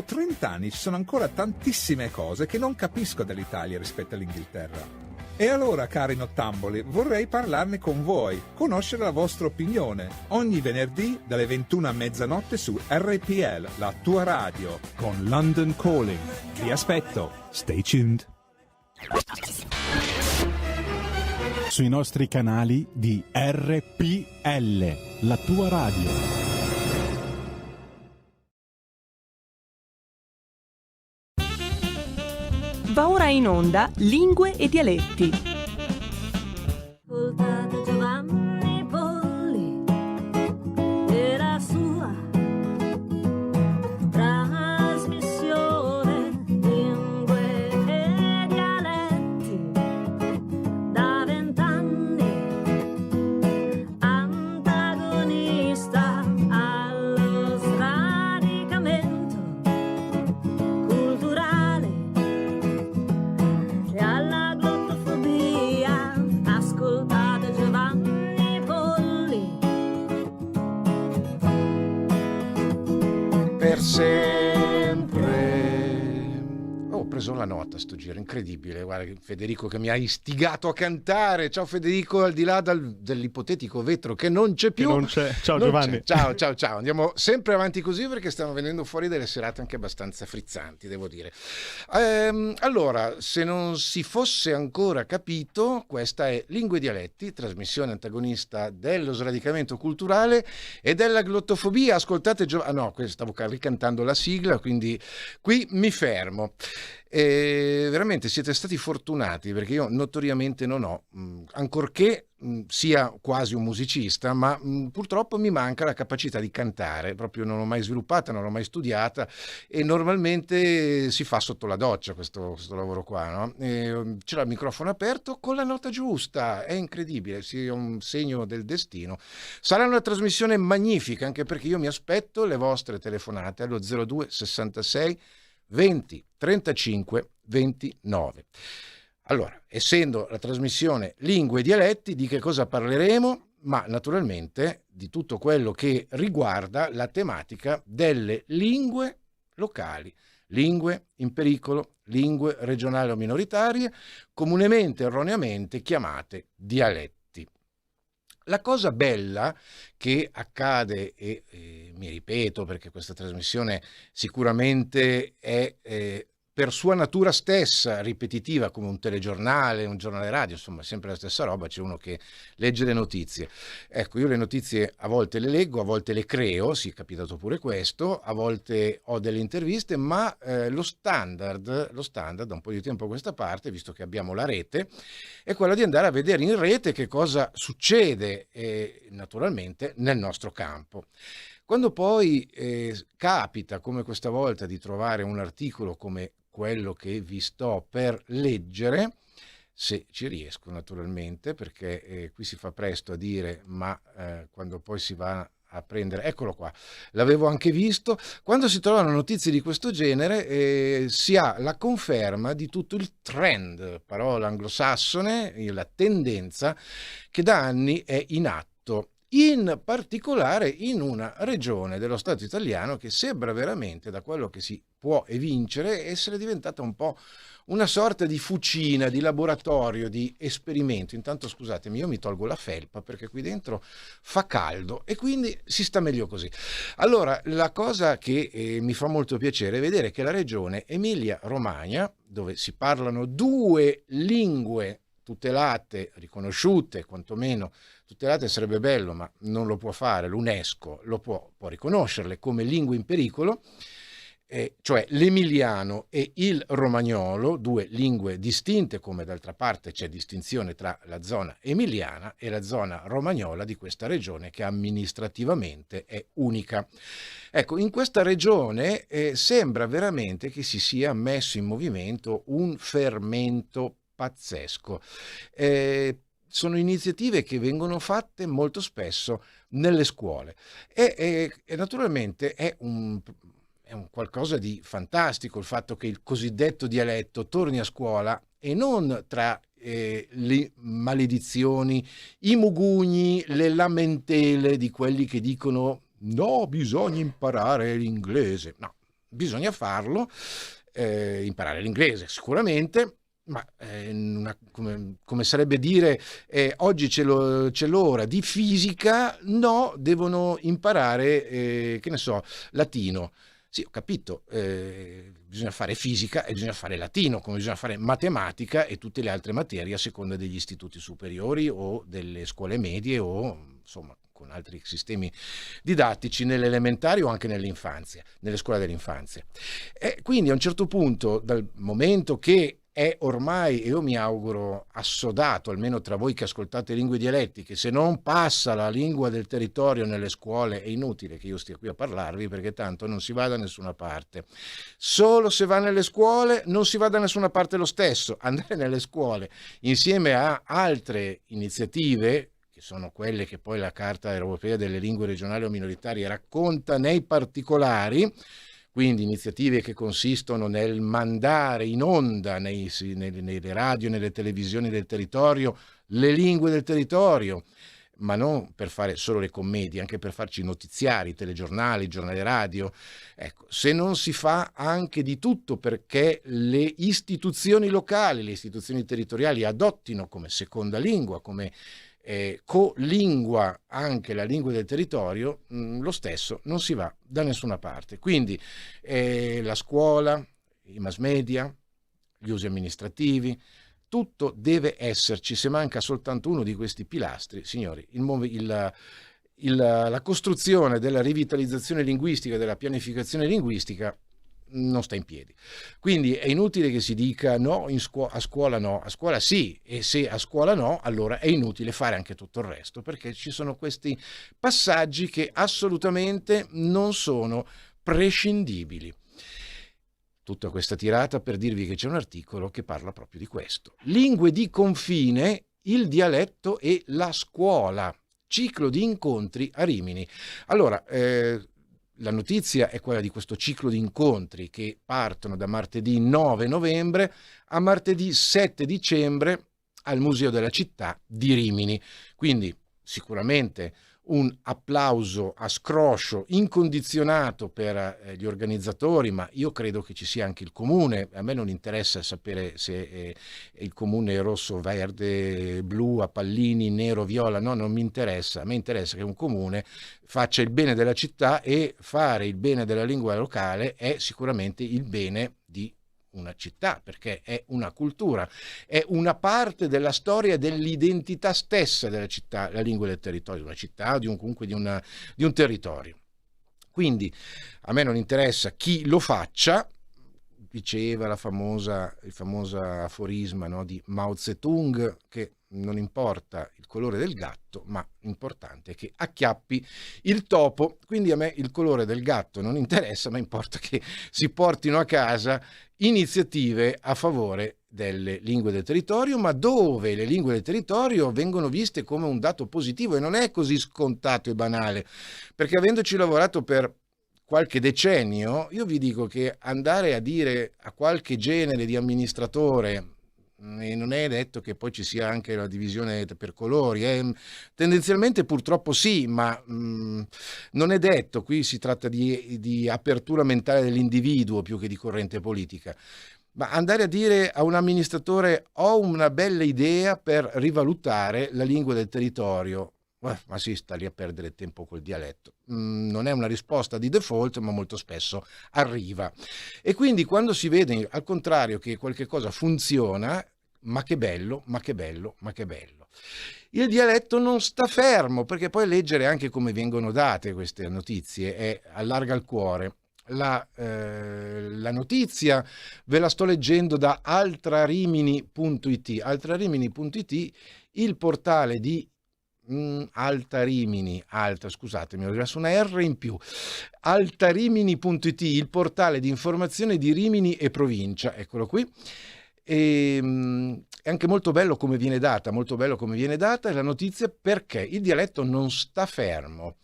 30 anni ci sono ancora tantissime cose che non capisco dell'Italia rispetto all'Inghilterra. E allora, cari nottamboli, vorrei parlarne con voi, conoscere la vostra opinione. Ogni venerdì dalle 21 a mezzanotte su RPL, la tua radio, con London Calling. Vi aspetto. Stay tuned. Sui nostri canali di RPL, la tua radio. Va ora in onda Lingue e Dialetti. Ascoltate Giovanni Polli e la sua trasmissione Lingue e Dialetti da 20 anni, antagonista allo sradicamento culturale e alla glottofobia. Ascoltate Giovanni Polli. Per sempre. Ho preso la nota sto giro, incredibile. Guarda, Federico che mi ha istigato a cantare. Ciao Federico, al di là dell'ipotetico vetro che non c'è più. Che non c'è. Ciao Non Giovanni. c'è. Ciao. Andiamo sempre avanti così perché stanno venendo fuori delle serate anche abbastanza frizzanti, devo dire. Allora, se non si fosse ancora capito, questa è Lingue e Dialetti, trasmissione antagonista dello sradicamento culturale e della glottofobia. Ascoltate stavo ricantando la sigla, quindi qui mi fermo. Veramente siete stati fortunati perché io notoriamente non ho, ancorché sia quasi un musicista, ma purtroppo mi manca la capacità di cantare, proprio non l'ho mai sviluppata, non l'ho mai studiata e normalmente si fa sotto la doccia questo lavoro qua, no? C'è il microfono aperto con la nota giusta, è incredibile, sia un segno del destino. Sarà una trasmissione magnifica anche perché io mi aspetto le vostre telefonate allo 02 66 20 35 29. Allora, essendo la trasmissione Lingue e Dialetti, di che cosa parleremo? Ma naturalmente di tutto quello che riguarda la tematica delle lingue locali, lingue in pericolo, lingue regionali o minoritarie, comunemente erroneamente chiamate dialetti. La cosa bella che accade, e mi ripeto perché questa trasmissione sicuramente è per sua natura stessa ripetitiva come un telegiornale, un giornale radio, insomma sempre la stessa roba, c'è uno che legge le notizie. Ecco, io le notizie a volte le leggo, a volte le creo, sì, è capitato pure questo, a volte ho delle interviste, ma lo standard da un po' di tempo a questa parte, visto che abbiamo la rete, è quello di andare a vedere in rete che cosa succede naturalmente nel nostro campo. Quando poi capita, come questa volta, di trovare un articolo come quello che vi sto per leggere, se ci riesco naturalmente, perché qui si fa presto a dire, ma quando poi si va a prendere, eccolo qua, l'avevo anche visto, quando si trovano notizie di questo genere si ha la conferma di tutto il trend, parola anglosassone, la tendenza che da anni è in atto, in particolare in una regione dello Stato italiano che sembra veramente, da quello che si può evincere, essere diventata un po' una sorta di fucina, di laboratorio, di esperimento. Intanto scusatemi, io mi tolgo la felpa perché qui dentro fa caldo e quindi si sta meglio così. Allora, la cosa che mi fa molto piacere è vedere che la regione Emilia-Romagna, dove si parlano 2 lingue tutelate, riconosciute, quantomeno tutelate sarebbe bello, ma non lo può fare, l'UNESCO può riconoscerle come lingue in pericolo, cioè l'emiliano e il romagnolo, 2 lingue distinte, come d'altra parte c'è distinzione tra la zona emiliana e la zona romagnola di questa regione che amministrativamente è unica. Ecco, in questa regione sembra veramente che si sia messo in movimento un fermento pazzesco. Sono iniziative che vengono fatte molto spesso nelle scuole e naturalmente è un qualcosa di fantastico il fatto che il cosiddetto dialetto torni a scuola e non tra le maledizioni, i mugugni, le lamentele di quelli che dicono no, bisogna imparare l'inglese. No, bisogna farlo, imparare l'inglese sicuramente, ma come sarebbe dire oggi c'è l'ora di fisica, no, devono imparare, che ne so, latino. Sì, ho capito, bisogna fare fisica e bisogna fare latino, come bisogna fare matematica e tutte le altre materie a seconda degli istituti superiori o delle scuole medie o insomma con altri sistemi didattici nelle elementari o anche nell'infanzia, nelle scuole dell'infanzia. E quindi a un certo punto, dal momento che è ormai, io mi auguro, assodato, almeno tra voi che ascoltate lingue dialettiche, se non passa la lingua del territorio nelle scuole è inutile che io stia qui a parlarvi, perché tanto non si va da nessuna parte. Solo se va nelle scuole non si va da nessuna parte lo stesso. Andare nelle scuole insieme a altre iniziative, che sono quelle che poi la Carta Europea delle Lingue Regionali o Minoritarie racconta nei particolari, quindi iniziative che consistono nel mandare in onda nelle radio, nelle televisioni del territorio, le lingue del territorio, ma non per fare solo le commedie, anche per farci notiziari, telegiornali, giornali radio. Ecco, se non si fa anche di tutto perché le istituzioni locali, le istituzioni territoriali adottino come seconda lingua, come colingua anche la lingua del territorio, lo stesso non si va da nessuna parte. Quindi la scuola, i mass media, gli usi amministrativi, tutto deve esserci. Se manca soltanto uno di questi pilastri, signori, la costruzione della rivitalizzazione linguistica, della pianificazione linguistica non sta in piedi. Quindi è inutile che si dica no, a scuola no, a scuola sì, e se a scuola no, allora è inutile fare anche tutto il resto, perché ci sono questi passaggi che assolutamente non sono prescindibili. Tutta questa tirata per dirvi che c'è un articolo che parla proprio di questo. Lingue di confine, il dialetto e la scuola. Ciclo di incontri a Rimini. Allora, la notizia è quella di questo ciclo di incontri che partono da martedì 9 novembre a martedì 7 dicembre al Museo della Città di Rimini. Quindi sicuramente un applauso a scroscio incondizionato per gli organizzatori, ma io credo che ci sia anche il comune. A me non interessa sapere se il comune è rosso, verde, blu, a pallini, nero, viola, no, non mi interessa. A me interessa che un comune faccia il bene della città, e fare il bene della lingua locale è sicuramente il bene di una città, perché è una cultura, è una parte della storia e dell'identità stessa della città, la lingua del territorio, di una città o comunque di un territorio. Quindi a me non interessa chi lo faccia, diceva il famoso aforisma, no, di Mao Zedong, che non importa il colore del gatto, ma importante è che acchiappi il topo. Quindi a me il colore del gatto non interessa, ma importa che si portino a casa iniziative a favore delle lingue del territorio, ma dove le lingue del territorio vengono viste come un dato positivo, e non è così scontato e banale, perché avendoci lavorato per qualche decennio, io vi dico che andare a dire a qualche genere di amministratore, e non è detto che poi ci sia anche la divisione per colori, tendenzialmente purtroppo sì, ma non è detto. Qui si tratta di apertura mentale dell'individuo più che di corrente politica. Ma andare a dire a un amministratore ho una bella idea per rivalutare la lingua del territorio, ma si sta lì a perdere tempo col dialetto. Non è una risposta di default, ma molto spesso arriva. E quindi quando si vede al contrario che qualche cosa funziona, ma che bello, ma che bello, ma che bello. Il dialetto non sta fermo, perché poi leggere anche come vengono date queste notizie allarga il cuore. La notizia ve la sto leggendo da altrarimini.it. Altrarimini.it, il portale di scusatemi, ho messo una R in più. Altarimini.it, il portale di informazione di Rimini e provincia, eccolo qui. È anche molto bello come viene data la notizia, perché il dialetto non sta fermo,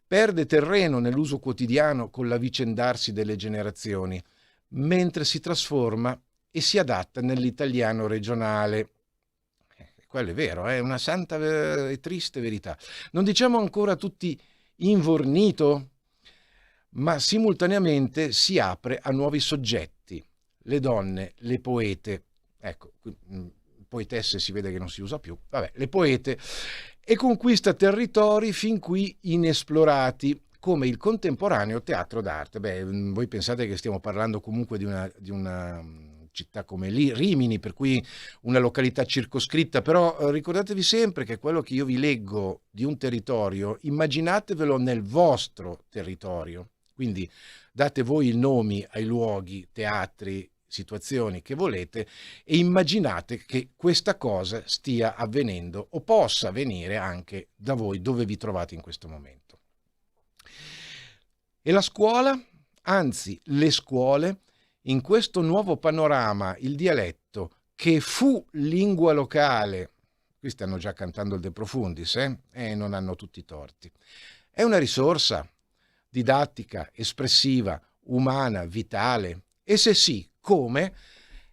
perde terreno nell'uso quotidiano con l'avvicendarsi delle generazioni, mentre si trasforma e si adatta nell'italiano regionale. Quello è vero, è una santa e triste verità. Non diciamo ancora tutti invornito? ma simultaneamente si apre a nuovi soggetti, le donne, le poete, ecco, poetesse si vede che non si usa più, vabbè, le poete, e conquista territori fin qui inesplorati, come il contemporaneo teatro d'arte. Beh, voi pensate che stiamo parlando comunque di una città come Rimini, per cui una località circoscritta, però ricordatevi sempre che quello che io vi leggo di un territorio, immaginatevelo nel vostro territorio, quindi date voi i nomi ai luoghi, teatri, situazioni che volete e immaginate che questa cosa stia avvenendo o possa avvenire anche da voi dove vi trovate in questo momento. E la scuola, anzi le scuole, in questo nuovo panorama, il dialetto che fu lingua locale, qui stanno già cantando il De Profundis, e non hanno tutti i torti, è una risorsa didattica, espressiva, umana, vitale, e se sì, come?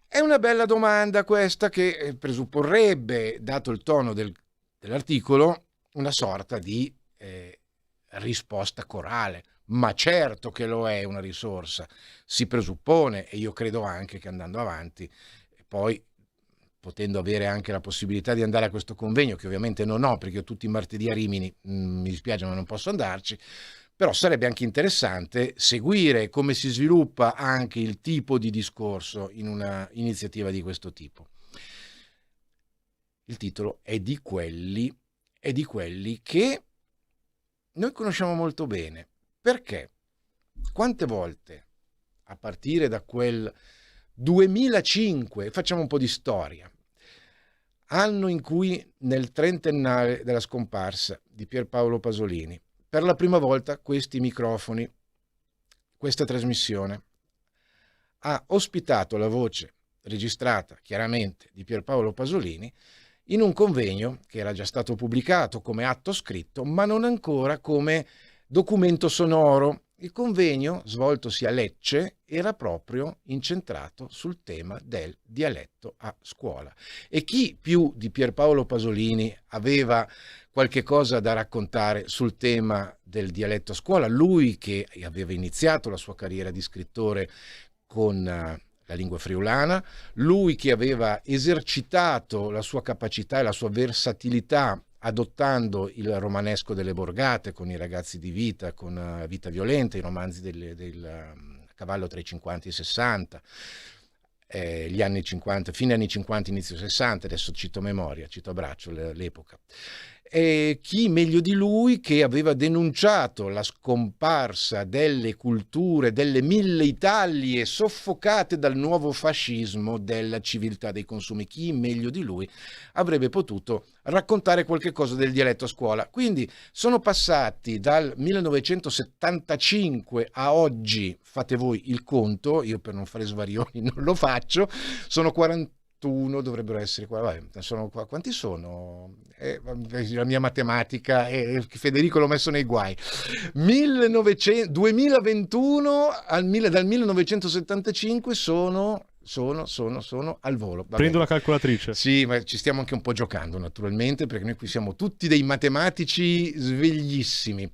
È una bella domanda questa che presupporrebbe, dato il tono dell'articolo, una sorta di risposta corale. Ma certo che lo è una risorsa, si presuppone, e io credo anche che andando avanti, poi potendo avere anche la possibilità di andare a questo convegno, che ovviamente non ho perché ho tutti i martedì a Rimini, mi dispiace ma non posso andarci, però sarebbe anche interessante seguire come si sviluppa anche il tipo di discorso in una iniziativa di questo tipo. Il titolo è di quelli che noi conosciamo molto bene. Perché? Quante volte, a partire da quel 2005, facciamo un po' di storia, anno in cui nel trentennale della scomparsa di Pierpaolo Pasolini, per la prima volta questi microfoni, questa trasmissione, ha ospitato la voce registrata chiaramente di Pierpaolo Pasolini in un convegno che era già stato pubblicato come atto scritto, ma non ancora come documento sonoro. Il convegno, svoltosi a Lecce, era proprio incentrato sul tema del dialetto a scuola. E chi più di Pierpaolo Pasolini aveva qualche cosa da raccontare sul tema del dialetto a scuola? Lui che aveva iniziato la sua carriera di scrittore con la lingua friulana, lui che aveva esercitato la sua capacità e la sua versatilità adottando il romanesco delle borgate con i ragazzi di Vita, con Vita Violenta, i romanzi del cavallo tra i 50 e i 60, gli anni 50, fine anni 50, inizio 60, adesso cito a memoria, cito a braccio l'epoca. E chi meglio di lui che aveva denunciato la scomparsa delle culture, delle 1000 Italie soffocate dal nuovo fascismo della civiltà dei consumi, chi meglio di lui avrebbe potuto raccontare qualche cosa del dialetto a scuola. Quindi sono passati dal 1975 a oggi, fate voi il conto, io per non fare svarioni non lo faccio, sono 41, dovrebbero essere qua, vabbè, sono qua, quanti sono? La mia matematica, Federico l'ho messo nei guai. 2021 dal 1975 sono al volo. Vabbè. Prendo la calcolatrice. Sì, ma ci stiamo anche un po' giocando naturalmente, perché noi qui siamo tutti dei matematici sveglissimi.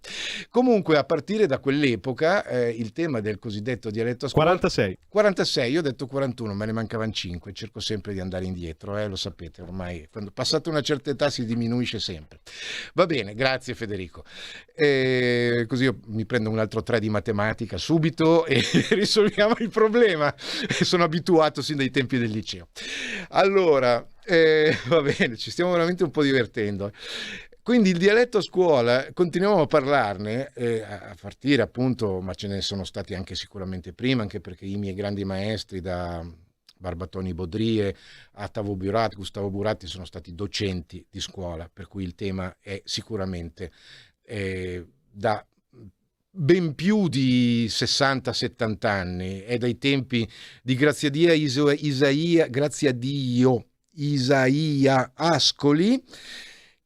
Comunque a partire da quell'epoca il tema del cosiddetto dialetto a scuola 46, io ho detto 41, me ne mancavano 5, cerco sempre di andare indietro, lo sapete, ormai quando passate una certa età si diminuisce sempre. Va bene, grazie Federico. Così io mi prendo un altro 3 di matematica subito e risolviamo il problema. Sono abituato sin dai tempi del liceo. Allora, va bene, ci stiamo veramente un po' divertendo. Quindi il dialetto a scuola, continuiamo a parlarne, a partire appunto, ma ce ne sono stati anche sicuramente prima, anche perché i miei grandi maestri da Barbatoni Bodrie a Gustavo Buratti sono stati docenti di scuola, per cui il tema è sicuramente da ben più di 60-70 anni, è dai tempi di Isaia Ascoli,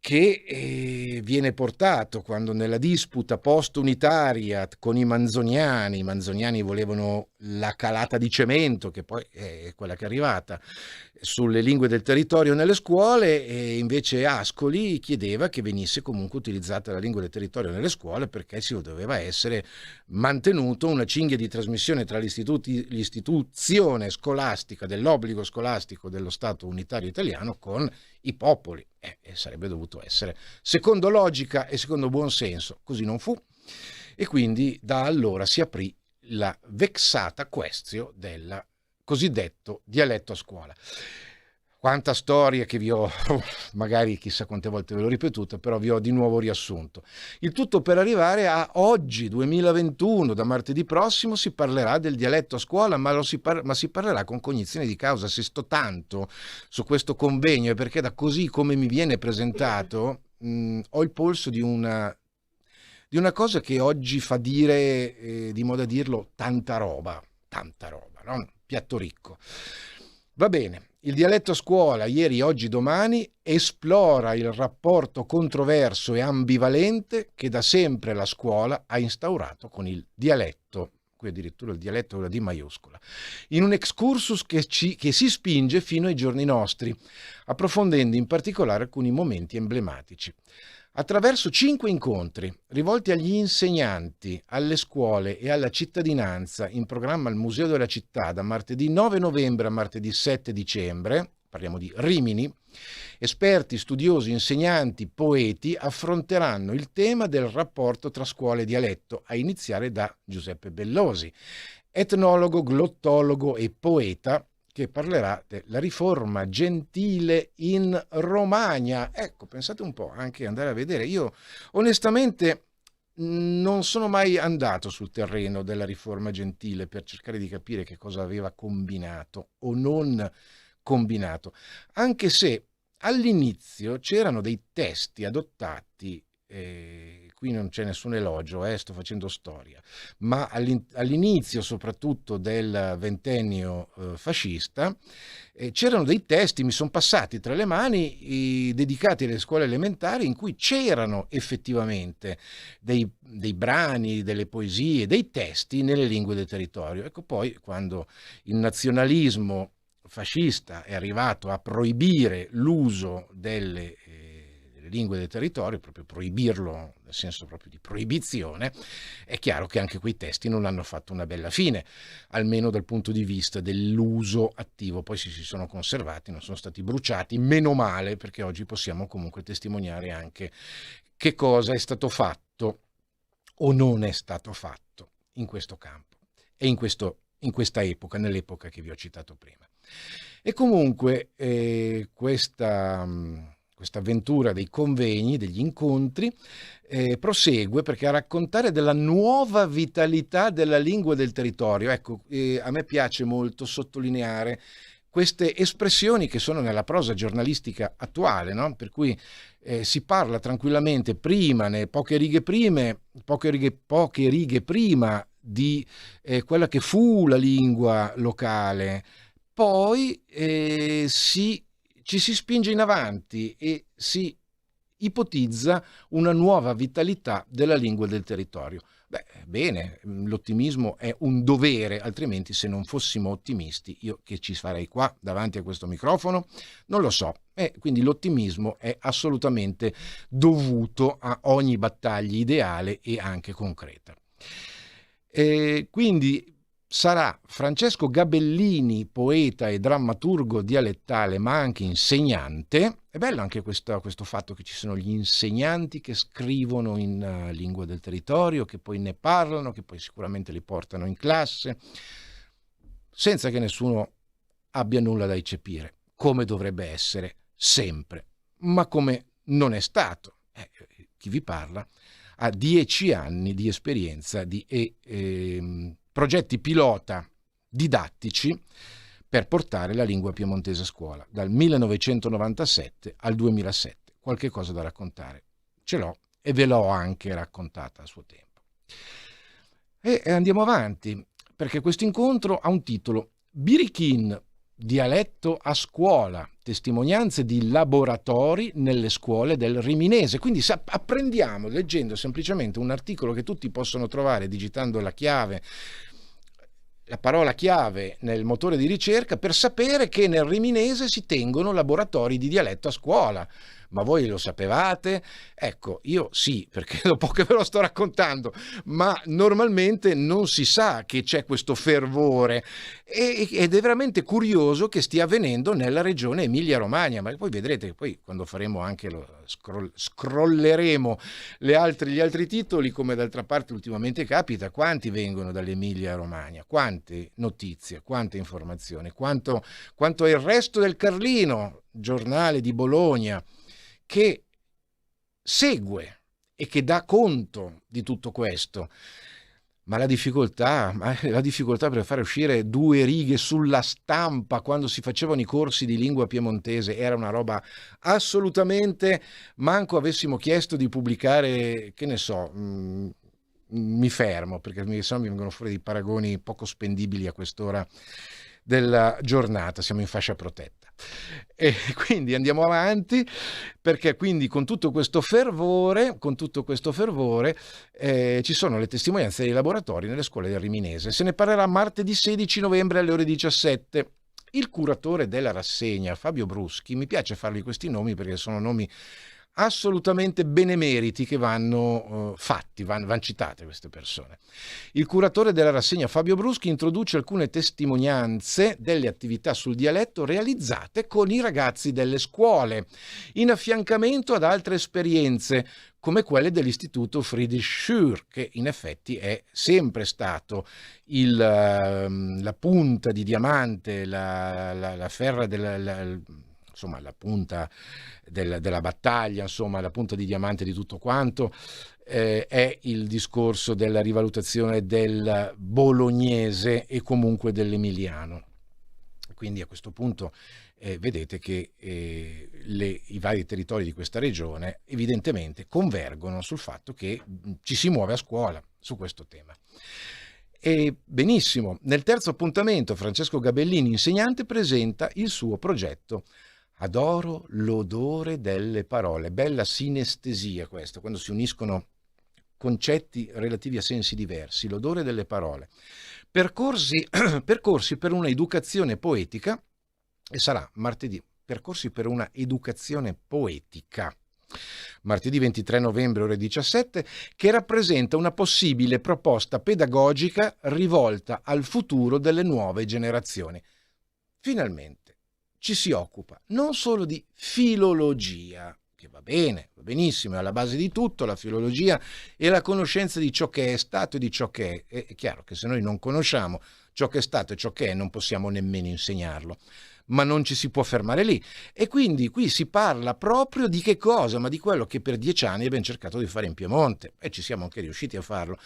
che viene portato quando nella disputa post-unitaria con i manzoniani volevano la calata di cemento, che poi è quella che è arrivata, sulle lingue del territorio nelle scuole, e invece Ascoli chiedeva che venisse comunque utilizzata la lingua del territorio nelle scuole, perché si doveva essere mantenuto una cinghia di trasmissione tra l'istituzione scolastica, dell'obbligo scolastico dello Stato unitario italiano con i popoli, e sarebbe dovuto essere secondo logica e secondo buon senso. Così non fu, e quindi da allora si aprì la vexata questio del cosiddetto dialetto a scuola. Quanta storia che vi ho, magari chissà quante volte ve l'ho ripetuta, però vi ho di nuovo riassunto. Il tutto per arrivare a oggi, 2021, da martedì prossimo si parlerà del dialetto a scuola, ma si parlerà con cognizione di causa. Se sto tanto su questo convegno è perché, da così come mi viene presentato, ho il polso di una cosa che oggi fa dire, di moda dirlo, tanta roba, no? Piatto ricco. Va bene. Il dialetto a scuola, ieri, oggi, domani, esplora il rapporto controverso e ambivalente che da sempre la scuola ha instaurato con il dialetto, qui addirittura il dialetto con la D maiuscola, in un excursus che si spinge fino ai giorni nostri, approfondendo in particolare alcuni momenti emblematici. Attraverso 5 incontri rivolti agli insegnanti, alle scuole e alla cittadinanza, in programma al Museo della Città da martedì 9 novembre a martedì 7 dicembre, parliamo di Rimini, esperti, studiosi, insegnanti, poeti affronteranno il tema del rapporto tra scuola e dialetto, a iniziare da Giuseppe Bellosi, etnologo, glottologo e poeta, che parlerà della riforma gentile in Romagna. Ecco, pensate un po', anche andare a vedere. Io onestamente non sono mai andato sul terreno della riforma gentile per cercare di capire che cosa aveva combinato o non combinato, anche se all'inizio c'erano dei testi adottati, qui non c'è nessun elogio, sto facendo storia, ma all'inizio soprattutto del ventennio fascista c'erano dei testi, mi sono passati tra le mani, dedicati alle scuole elementari, in cui c'erano effettivamente dei brani, delle poesie, dei testi nelle lingue del territorio. Ecco, poi quando il nazionalismo fascista è arrivato a proibire l'uso delle lingue del territorio, proprio proibirlo nel senso proprio di proibizione, è chiaro che anche quei testi non hanno fatto una bella fine, almeno dal punto di vista dell'uso attivo. Poi si sono conservati, non sono stati bruciati, meno male, perché oggi possiamo comunque testimoniare anche che cosa è stato fatto o non è stato fatto in questo campo e in questa epoca, nell'epoca che vi ho citato prima. E comunque questa avventura dei convegni, degli incontri, prosegue, perché a raccontare della nuova vitalità della lingua del territorio, ecco, a me piace molto sottolineare queste espressioni che sono nella prosa giornalistica attuale, no? Per cui si parla tranquillamente poche righe prima di quella che fu la lingua locale, poi ci si spinge in avanti e si ipotizza una nuova vitalità della lingua del territorio. Bene, l'ottimismo è un dovere, altrimenti, se non fossimo ottimisti, io che ci farei qua davanti a questo microfono, non lo so. Quindi l'ottimismo è assolutamente dovuto a ogni battaglia ideale e anche concreta. Quindi sarà Francesco Gabellini, poeta e drammaturgo dialettale, ma anche insegnante. È bello anche questo fatto che ci sono gli insegnanti che scrivono in lingua del territorio, che poi ne parlano, che poi sicuramente li portano in classe, senza che nessuno abbia nulla da eccepire, come dovrebbe essere sempre, ma come non è stato. Chi vi parla ha 10 anni di esperienza di progetti pilota didattici per portare la lingua piemontese a scuola, dal 1997 al 2007. Qualche cosa da raccontare ce l'ho e ve l'ho anche raccontata a suo tempo. E andiamo avanti, perché questo incontro ha un titolo: Birichin, dialetto a scuola, testimonianze di laboratori nelle scuole del Riminese. Quindi apprendiamo leggendo semplicemente un articolo che tutti possono trovare digitando la parola chiave nel motore di ricerca, per sapere che nel Riminese si tengono laboratori di dialetto a scuola. Ma voi lo sapevate? Ecco, io sì, perché dopo che ve lo sto raccontando, ma normalmente non si sa che c'è questo fervore ed è veramente curioso che stia avvenendo nella regione Emilia-Romagna, ma poi vedrete che poi quando faremo anche scrolleremo gli altri titoli, come d'altra parte ultimamente capita, quanti vengono dall'Emilia-Romagna, quante notizie, quante informazioni, quanto è il resto del Carlino, giornale di Bologna, che segue e che dà conto di tutto questo. Ma la difficoltà per fare uscire 2 righe sulla stampa quando si facevano i corsi di lingua piemontese era una roba assolutamente, manco avessimo chiesto di pubblicare, che ne so, mi fermo perché mi vengono fuori dei paragoni poco spendibili a quest'ora della giornata, siamo in fascia protetta. E quindi andiamo avanti, perché quindi con tutto questo fervore ci sono le testimonianze dei laboratori nelle scuole del Riminese. Se ne parlerà martedì 16 novembre alle ore 17. Il curatore della rassegna, Fabio Bruschi, mi piace fargli questi nomi perché sono nomi assolutamente benemeriti che vanno fatti, vanno citate queste persone. Il curatore della rassegna Fabio Bruschi introduce alcune testimonianze delle attività sul dialetto realizzate con i ragazzi delle scuole, in affiancamento ad altre esperienze come quelle dell'Istituto Friedrich Schür, che in effetti è sempre stato la punta di diamante, la ferra insomma la punta della battaglia, insomma la punta di diamante di tutto quanto, è il discorso della rivalutazione del bolognese e comunque dell'emiliano. Quindi a questo punto vedete che i vari territori di questa regione evidentemente convergono sul fatto che ci si muove a scuola su questo tema. E benissimo, nel terzo appuntamento Francesco Gabellini, insegnante, presenta il suo progetto Adoro l'odore delle parole. Bella sinestesia questa, quando si uniscono concetti relativi a sensi diversi, l'odore delle parole. Percorsi per una educazione poetica, e sarà martedì, percorsi per una educazione poetica, martedì 23 novembre ore 17, che rappresenta una possibile proposta pedagogica rivolta al futuro delle nuove generazioni. Finalmente ci si occupa non solo di filologia, che va bene, va benissimo, è alla base di tutto la filologia e la conoscenza di ciò che è stato e di ciò che è. È chiaro che se noi non conosciamo ciò che è stato e ciò che è, non possiamo nemmeno insegnarlo. Ma non ci si può fermare lì. E quindi qui si parla proprio di che cosa? Ma di quello che per 10 anni abbiamo cercato di fare in Piemonte, e ci siamo anche riusciti a farlo.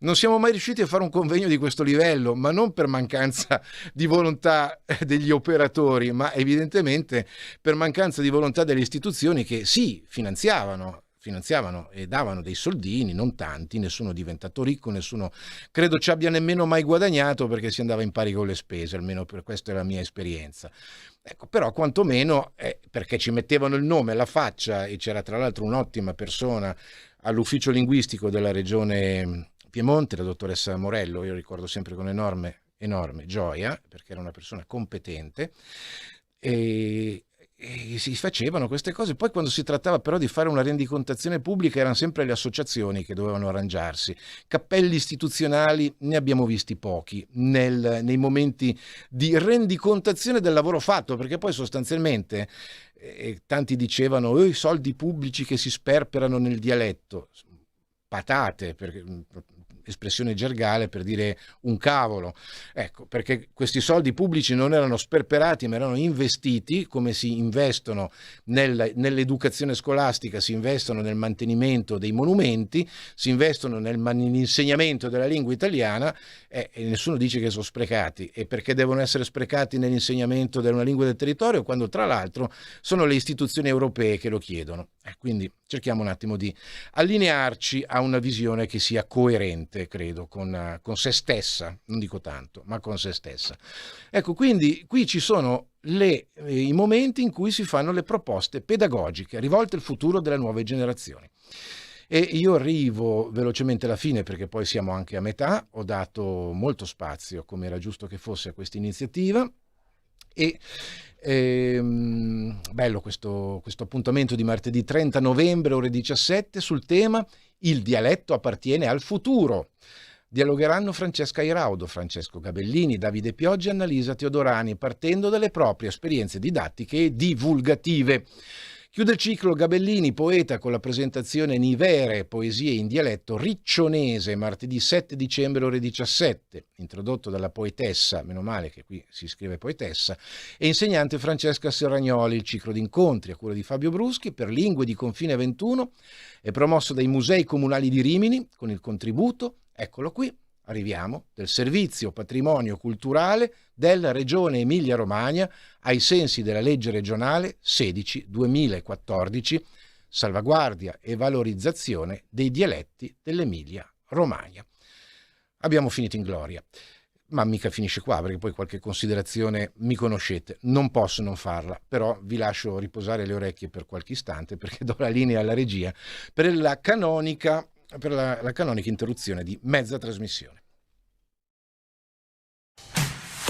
Non siamo mai riusciti a fare un convegno di questo livello, ma non per mancanza di volontà degli operatori, ma evidentemente per mancanza di volontà delle istituzioni che sì, finanziavano e davano dei soldini, non tanti, nessuno è diventato ricco, nessuno credo ci abbia nemmeno mai guadagnato, perché si andava in pari con le spese, almeno per questa è la mia esperienza. Ecco, però quantomeno perché ci mettevano il nome, la faccia, e c'era tra l'altro un'ottima persona all'ufficio linguistico della regione Piemonte, la dottoressa Morello, io ricordo sempre con enorme gioia, perché era una persona competente, e si facevano queste cose. Poi quando si trattava però di fare una rendicontazione pubblica erano sempre le associazioni che dovevano arrangiarsi. Cappelli istituzionali ne abbiamo visti pochi nei momenti di rendicontazione del lavoro fatto, perché poi sostanzialmente tanti dicevano i soldi pubblici che si sperperano nel dialetto, patate, perché espressione gergale per dire un cavolo, ecco, perché questi soldi pubblici non erano sperperati ma erano investiti, come si investono nell'educazione scolastica, si investono nel mantenimento dei monumenti, si investono nell'insegnamento della lingua italiana, e nessuno dice che sono sprecati. E perché devono essere sprecati nell'insegnamento della lingua del territorio, quando tra l'altro sono le istituzioni europee che lo chiedono? Quindi cerchiamo un attimo di allinearci a una visione che sia coerente, credo, con se stessa, non dico tanto, ma con se stessa. Ecco, quindi qui ci sono i momenti in cui si fanno le proposte pedagogiche rivolte al futuro delle nuove generazioni. E io arrivo velocemente alla fine perché poi siamo anche a metà, ho dato molto spazio, come era giusto che fosse, a questa iniziativa. E bello questo appuntamento di martedì 30 novembre ore 17 sul tema "Il dialetto appartiene al futuro". Dialogheranno Francesca Iraudo, Francesco Gabellini, Davide Pioggi e Annalisa Teodorani, partendo dalle proprie esperienze didattiche e divulgative. Chiude il ciclo Gabellini, poeta, con la presentazione Nivere, poesie in dialetto riccionese, martedì 7 dicembre ore 17, introdotto dalla poetessa, meno male che qui si scrive poetessa, e insegnante Francesca Serragnoli. Il ciclo di incontri a cura di Fabio Bruschi per lingue di confine 21 è promosso dai musei comunali di Rimini con il contributo, eccolo qui, arriviamo, del Servizio Patrimonio Culturale della Regione Emilia-Romagna ai sensi della legge regionale 16/2014, salvaguardia e valorizzazione dei dialetti dell'Emilia-Romagna. Abbiamo finito in gloria, ma mica finisce qua, perché poi qualche considerazione, mi conoscete, non posso non farla, però vi lascio riposare le orecchie per qualche istante perché do la linea alla regia per la canonica interruzione di mezza trasmissione.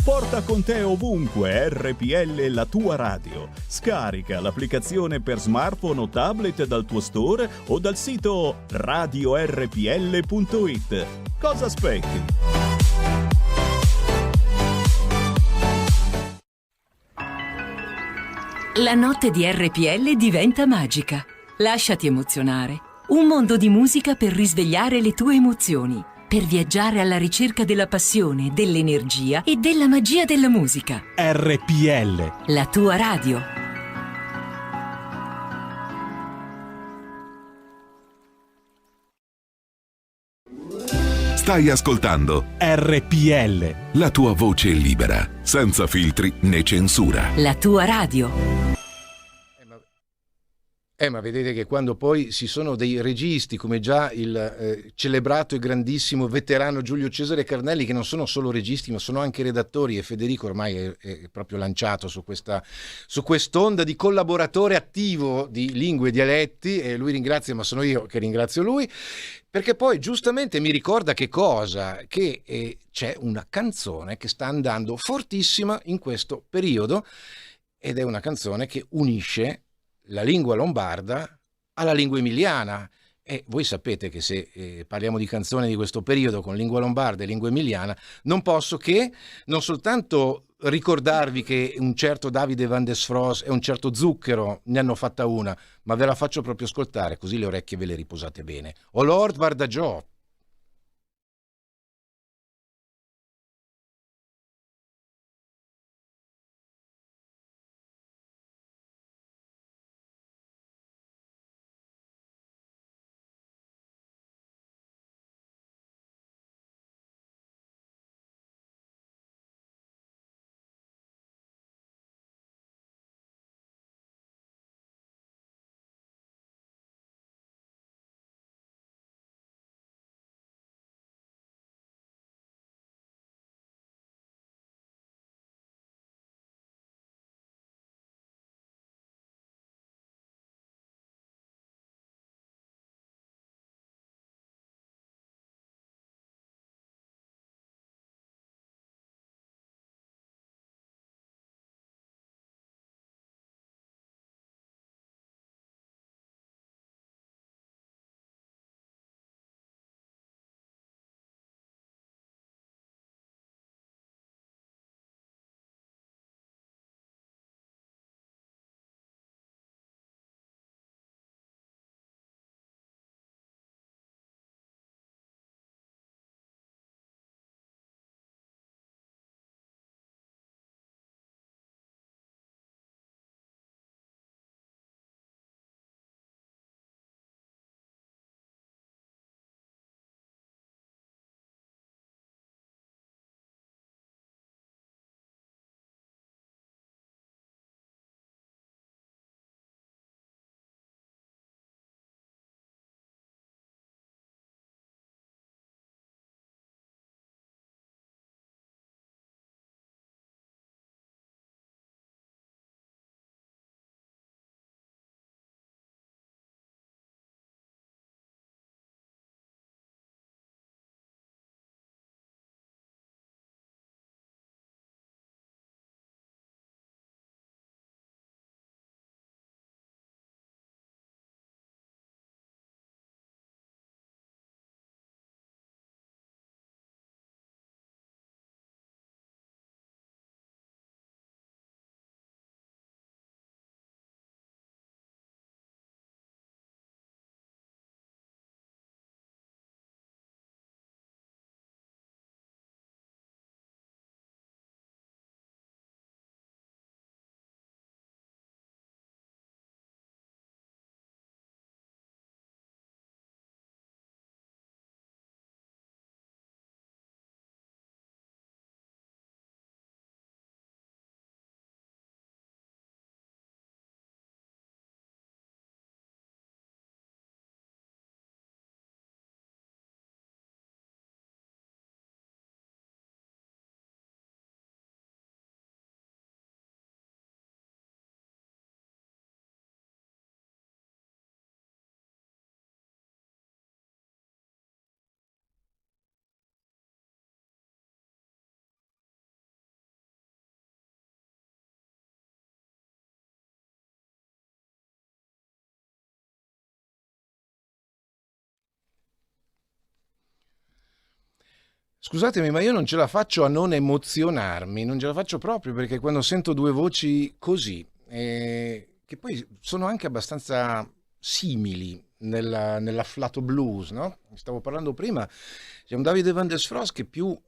Porta con te ovunque RPL, la tua radio. Scarica l'applicazione per smartphone o tablet dal tuo store o dal sito radiorpl.it. Cosa aspetti? La notte di RPL diventa magica. Lasciati emozionare. Un mondo di musica per risvegliare le tue emozioni. Per viaggiare alla ricerca della passione, dell'energia e della magia della musica. RPL. La tua radio. Stai ascoltando RPL. la tua voce libera, senza filtri né censura. La tua radio. Ma vedete che quando poi ci sono dei registi come già il celebrato e grandissimo veterano Giulio Cesare Carnelli, che non sono solo registi ma sono anche redattori, e Federico ormai è proprio lanciato su quest'onda di collaboratore attivo di lingue e dialetti, e lui ringrazia, ma sono io che ringrazio lui, perché poi giustamente mi ricorda che c'è una canzone che sta andando fortissima in questo periodo, ed è una canzone che unisce la lingua lombarda alla lingua emiliana. E voi sapete che se parliamo di canzoni di questo periodo con lingua lombarda e lingua emiliana, non posso che non soltanto ricordarvi che un certo Davide Van der Sfros e un certo Zucchero ne hanno fatta una, ma ve la faccio proprio ascoltare, così le orecchie ve le riposate bene. O Lord Vardagiò. Scusatemi, ma io non ce la faccio a non emozionarmi, non ce la faccio proprio, perché quando sento due voci così, che poi sono anche abbastanza simili nell'afflato blues, no? Stavo parlando prima, c'è un Davide Van der Frost che più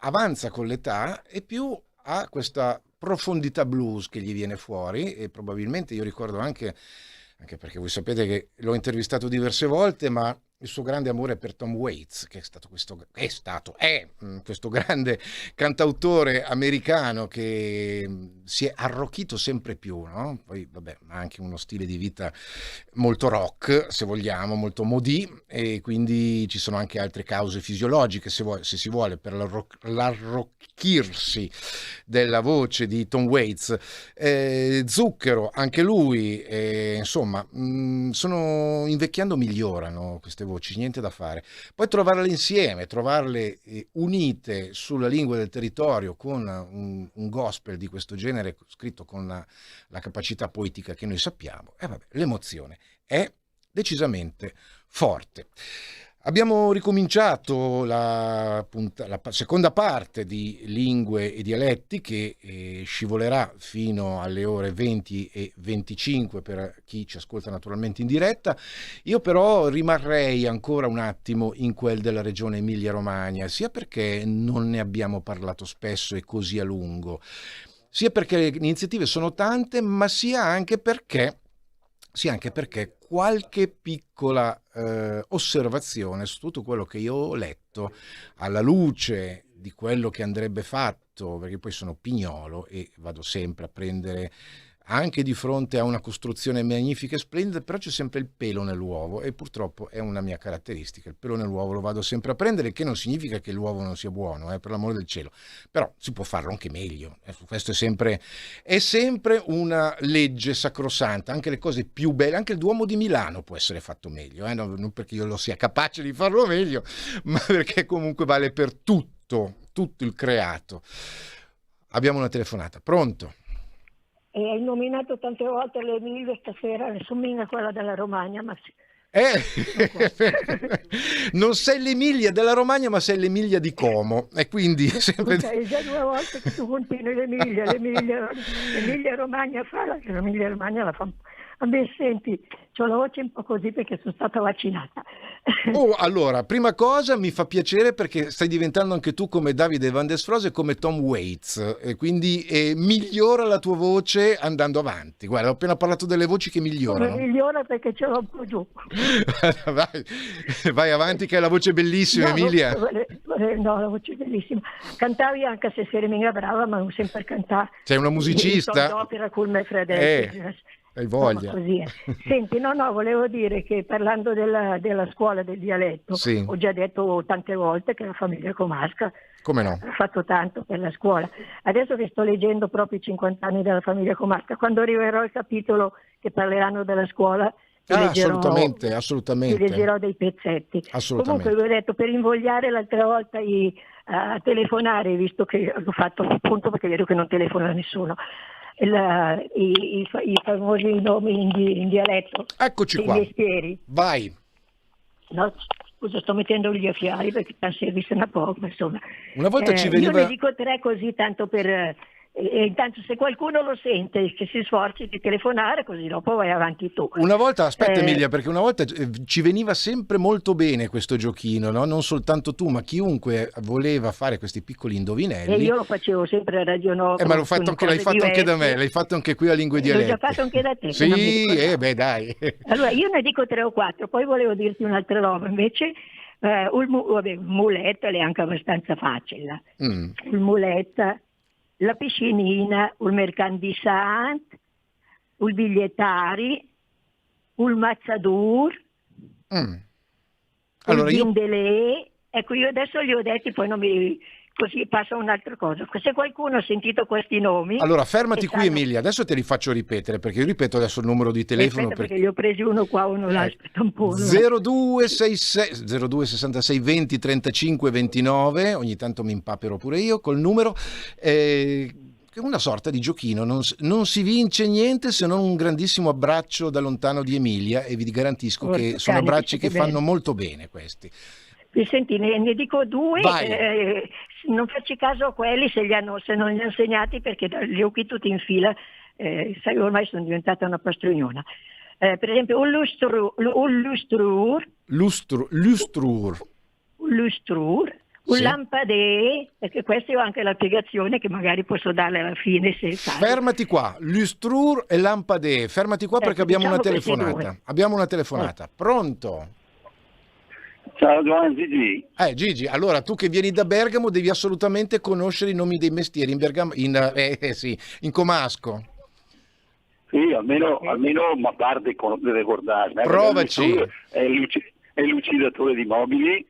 avanza con l'età e più ha questa profondità blues che gli viene fuori, e probabilmente io ricordo anche perché voi sapete che l'ho intervistato diverse volte, ma il suo grande amore per Tom Waits, che è questo grande cantautore americano che si è arrocchito sempre più, no? Poi vabbè, ha anche uno stile di vita molto rock, se vogliamo, molto modì, e quindi ci sono anche altre cause fisiologiche, se si vuole, per l'arrocchirsi della voce di Tom Waits. Zucchero, anche lui, insomma, sono invecchiando, migliorano queste voci, niente da fare. Poi trovarle insieme, trovarle unite sulla lingua del territorio con un gospel di questo genere, scritto con la capacità poetica che noi sappiamo, vabbè, l'emozione è decisamente forte. Abbiamo ricominciato la seconda parte di Lingue e Dialetti, che scivolerà fino alle ore 20:25 per chi ci ascolta naturalmente in diretta. Io però rimarrei ancora un attimo in quel della regione Emilia-Romagna, sia perché non ne abbiamo parlato spesso e così a lungo, sia perché le iniziative sono tante, ma sia anche perché qualche piccola osservazione su tutto quello che io ho letto, alla luce di quello che andrebbe fatto, perché poi sono pignolo e vado sempre a prendere, anche di fronte a una costruzione magnifica e splendida, però c'è sempre il pelo nell'uovo, e purtroppo è una mia caratteristica. Il pelo nell'uovo lo vado sempre a prendere, che non significa che l'uovo non sia buono, per l'amore del cielo, però si può farlo anche meglio. Questo è sempre una legge sacrosanta. Anche le cose più belle, anche il Duomo di Milano può essere fatto meglio, non perché io lo sia capace di farlo meglio, ma perché comunque vale per tutto il creato. Abbiamo una telefonata. Pronto? E hai nominato tante volte l'Emilia, stasera ne somiglia quella della Romagna, ma sì. Non sei l'Emilia della Romagna, ma sei l'Emilia di Como, e quindi sempre... È già 2 volte che tu continui l'Emilia Romagna l'Emilia Romagna la fa. A me, senti, c'ho la voce un po' così perché sono stata vaccinata. Allora, prima cosa, mi fa piacere perché stai diventando anche tu come Davide Van der Frost e come Tom Waits, e quindi migliora la tua voce andando avanti. Guarda, ho appena parlato delle voci che migliorano. Migliora perché ce l'ho un po' giù. Vai avanti, che è la voce bellissima, no, Emilia. No, la voce è bellissima. Cantavi anche se sei mica brava, ma non sempre cantare. Sei una musicista? Sono d'opera con me fratello. Hai voglia. Così. Senti, volevo dire che parlando della scuola del dialetto, sì, ho già detto tante volte che la famiglia Comasca come no? ha fatto tanto per la scuola. Adesso che sto leggendo proprio i 50 anni della famiglia Comasca, quando arriverò al capitolo che parleranno della scuola, assolutamente. Ti leggerò dei pezzetti. Comunque vi ho detto, per invogliare l'altra volta a telefonare, visto che l'ho fatto appunto perché vedo che non telefona nessuno, i famosi nomi in dialetto. Eccoci qua. Mestieri. Vai. No, scusa, sto mettendo gli occhiali perché penso servisse una poco, insomma. Una volta ci veniva... Io ne dico 3 così tanto per... E intanto se qualcuno lo sente, che si sforzi di telefonare, così dopo vai avanti tu. Una volta, aspetta Emilia, perché una volta ci veniva sempre molto bene questo giochino, no? Non soltanto tu, ma chiunque voleva fare questi piccoli indovinelli. E io lo facevo sempre a Radio Nova. Ma l'hai fatto anche da me, l'hai fatto anche qui a Lingue e Dialetti. L'ho già fatto anche da te. Sì, dai. Allora, io ne dico 3 o 4, poi volevo dirti un'altra roba, invece... il muletta è anche abbastanza facile. Il muletta, la piscinina, il mercandisant, il bigliettari, il mazzadur, allora, il bindelè. Ecco, io adesso li ho detti, poi non mi... così passa un'altra cosa. Se qualcuno ha sentito questi nomi... Allora, fermati qui Emilia, adesso te li faccio ripetere, perché io ripeto adesso il numero di telefono. Perché li ho presi uno qua, uno là, aspetta un po'. 0266 20 35 29, ogni tanto mi impapero pure io col numero, che è una sorta di giochino, non si vince niente se non un grandissimo abbraccio da lontano di Emilia, e vi garantisco che sono abbracci che fanno molto bene questi. Senti, ne dico due, non facci caso a quelli se non li hanno segnati, perché li ho qui tutti in fila, sai, ormai sono diventata una pastrignona. Per esempio, un lustrur, un lampadè, perché questa ho anche la spiegazione che magari posso darle alla fine se sai. Fermati qua, lustrur e lampadè, fermati qua perché abbiamo una telefonata. Abbiamo una telefonata. Pronto? Ciao Giovanni, Gigi. Gigi, allora tu che vieni da Bergamo devi assolutamente conoscere i nomi dei mestieri in Comasco. Sì, almeno ma guardi, deve guardare. Provaci. È lucidatore di mobili.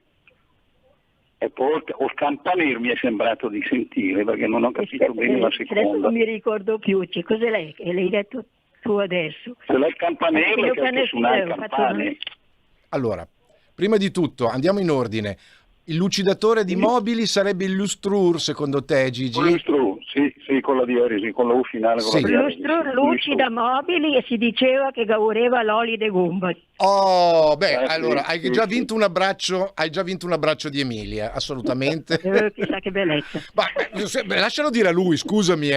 E poi o Scampaner mi è sembrato di sentire, perché non ho capito bene la seconda. Adesso non mi ricordo più, cos'è lei che l'hai detto tu adesso? Se lei il campanello che anche suonare il campane. Allora, prima di tutto andiamo in ordine. Il lucidatore di mobili sarebbe il lustrur, secondo te, Gigi? Il lustrur, sì, con la diaresi, con la U finale. Con la lustrur lucida mobili, e si diceva che gaureva l'oli de gomba. Oh, allora hai già vinto un abbraccio di Emilia, assolutamente. Chissà che bellezza. Lascialo dire a lui, scusami,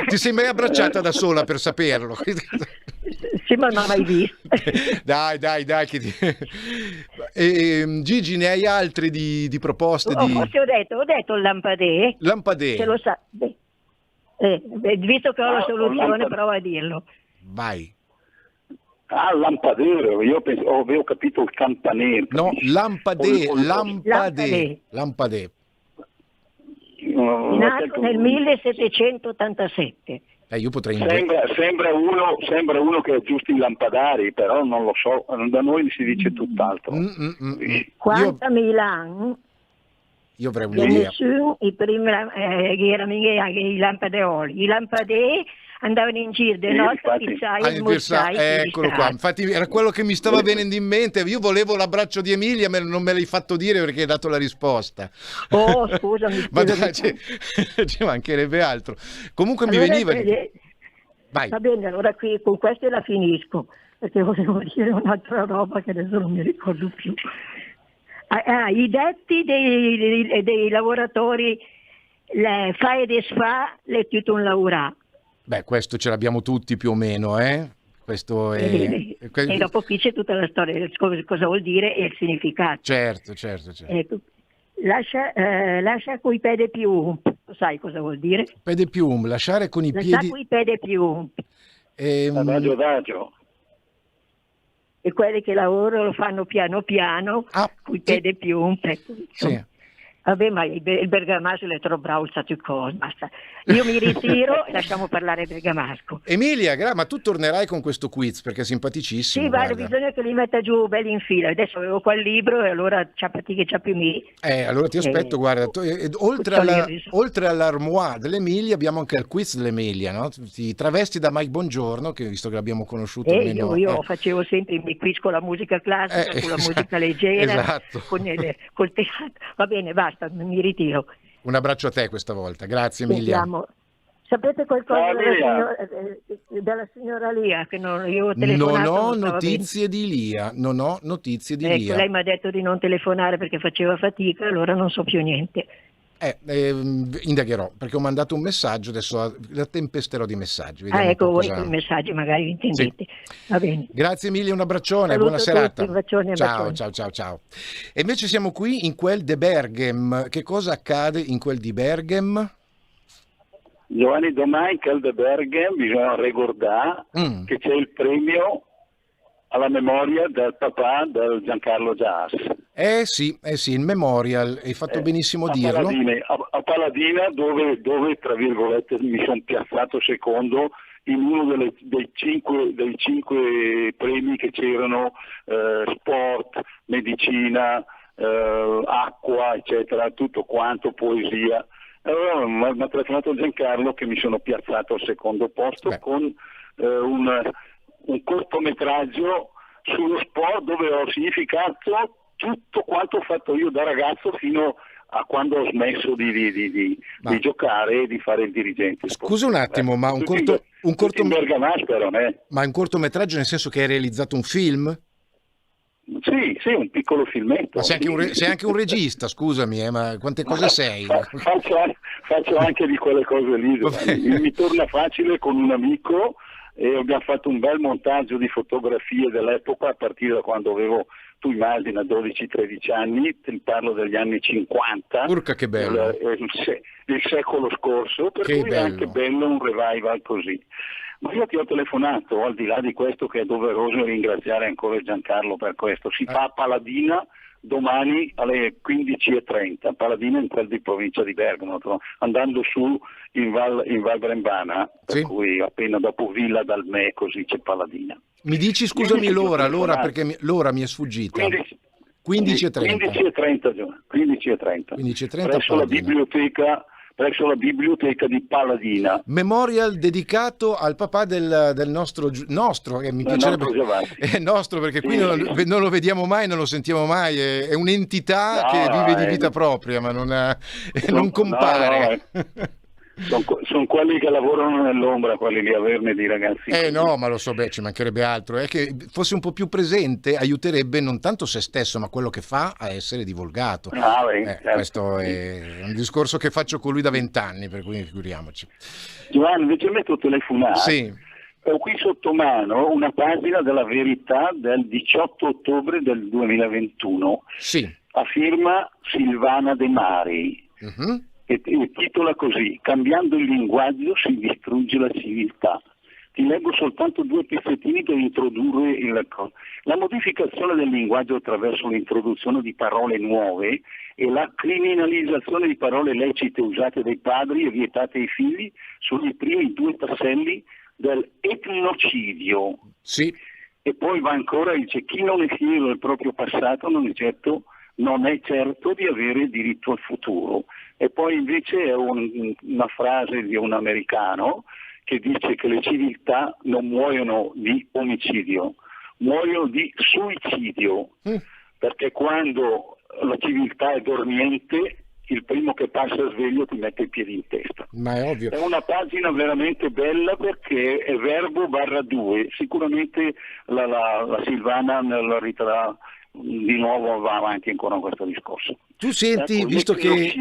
ti sei mai abbracciata da sola per saperlo? Sì, ma non l'ho mai visto. Dai. Gigi, ne hai altri di proposte? Forse ho detto il lampadè. Lampadè. Se lo sa. Visto che ho la soluzione, prova a dirlo. Vai. Lampadero, io avevo capito il campanello. No, lampadè. Nato nel 1787. Io potrei sembra uno che aggiusti i lampadari, però non lo so, da noi si dice tutt'altro. Quanta Milan? Io avrei un'idea. I primi erano i lampadaioli. I lampadè andavano in giro di notte, pizzai, eccolo qua, infatti era quello che mi stava venendo in mente. Io volevo l'abbraccio di Emilia, ma non me l'hai fatto dire perché hai dato la risposta. Oh, scusami. Ma dai, ci mancherebbe altro. Comunque allora, mi veniva... Vai. Va bene, allora qui con questo la finisco, perché volevo dire un'altra roba che adesso non mi ricordo più. I detti dei lavoratori, le fa e desfa, le tutto un lavorà. Questo ce l'abbiamo tutti più o meno, Questo è... E dopo qui c'è tutta la storia, cosa vuol dire e il significato. Certo. Ecco. Lascia coi piedi più, sai cosa vuol dire? Pede pium, lasciare con i piedi... Lascia coi piedi più. Adagio. E quelli che lavorano lo fanno piano piano, coi piedi più. Sì. Vabbè, ma il bergamasco è troppo bravo, basta. Io mi ritiro e lasciamo parlare bergamasco. Emilia, ma tu tornerai con questo quiz perché è simpaticissimo. Sì, guarda, bisogna che li metta giù belli in fila. Adesso avevo qua il libro e allora che c'ha più me. Allora ti aspetto, guarda, oltre all'armoire dell'Emilia abbiamo anche il quiz dell'Emilia, no? Ti travesti da Mike Bongiorno, che visto che l'abbiamo conosciuto almeno... Io facevo sempre i miei quiz con la musica classica, con la musica leggera, esatto. Col teatro. Va bene, basta. Mi ritiro. Un abbraccio a te questa volta, grazie Emilia. Sentiamo. Sapete qualcosa della signora Lia? Che io ho telefonato, non ho notizie di Lia. Lia. Lei mi ha detto di non telefonare perché faceva fatica, allora non so più niente. Indagherò perché ho mandato un messaggio, adesso la tempesterò di messaggi. Ecco, voi con i messaggi magari intendete. Sì. Va bene. Grazie mille, un abbraccione, saluto buona serata. Un bacione, ciao. E invece siamo qui in quel de Berghem. Che cosa accade in quel di Berghem? Giovanni, domani in quel de Berghem bisogna ricordare che c'è il premio alla memoria del papà del Giancarlo Gias. Sì, il memorial, hai fatto benissimo a dirlo. A Paladina, dove tra virgolette mi sono piazzato secondo in uno dei cinque premi che c'erano, sport, medicina, acqua, eccetera, tutto quanto, poesia. Allora mi ha telefonato Giancarlo che mi sono piazzato al secondo posto con un cortometraggio sullo sport dove ho significato tutto quanto ho fatto io da ragazzo fino a quando ho smesso di giocare e di fare il dirigente. Scusa un attimo, ma un cortometraggio nel senso che hai realizzato un film? Sì, un piccolo filmetto. Ma sei anche un regista, scusami, ma quante cose sei? Faccio anche di quelle cose lì. Mi torna facile con un amico e abbiamo fatto un bel montaggio di fotografie dell'epoca a partire da quando avevo, tu immagina, 12-13 anni, ti parlo degli anni 50. Urca che bello. Il secolo scorso, per che cui bello. È anche bello un revival così. Ma io ti ho telefonato, al di là di questo, che è doveroso ringraziare ancora Giancarlo per questo. Si fa a Paladina domani alle 15:30, Paladina in quel di provincia di Bergamo, andando su in Val Brembana, per cui appena dopo Villa d'Almè, così c'è Paladina. Mi dici, scusami, l'ora perché l'ora mi è sfuggita. 15:30. 15:30. Presso la biblioteca di Paladina. Memorial dedicato al papà del nostro, che mi piacerebbe. È nostro, perché qui non lo vediamo mai, non lo sentiamo mai, è un'entità che vive di vita propria, ma non compare. Sono quelli che lavorano nell'ombra, quelli lì a Verne di ragazzi. No, ma lo so, ci mancherebbe altro. È che fosse un po' più presente aiuterebbe non tanto se stesso, ma quello che fa a essere divulgato. Certo. Questo è un discorso che faccio con lui da 20 anni, per cui figuriamoci. Giovanni, invece metto telefonare. Sì. Ho qui sotto mano una pagina della Verità del 18 ottobre del 2021. Sì. A firma Silvana De Mari. Uh-huh. E titola così: cambiando il linguaggio si distrugge la civiltà. Ti leggo soltanto 2 pezzettini per introdurre la modificazione del linguaggio attraverso l'introduzione di parole nuove e la criminalizzazione di parole lecite usate dai padri e vietate ai figli sono i primi 2 tasselli del etnocidio. Sì. E poi va ancora, dice: chi non è fiero del proprio passato non è certo di avere diritto al futuro. E poi invece è una frase di un americano che dice che le civiltà non muoiono di omicidio, muoiono di suicidio, perché quando la civiltà è dormiente, il primo che passa sveglio ti mette i piedi in testa. Ma è ovvio. È una pagina veramente bella perché è verbo /2. Sicuramente la Silvana nella ritrà di nuovo va avanti ancora con questo discorso. Tu senti, visto che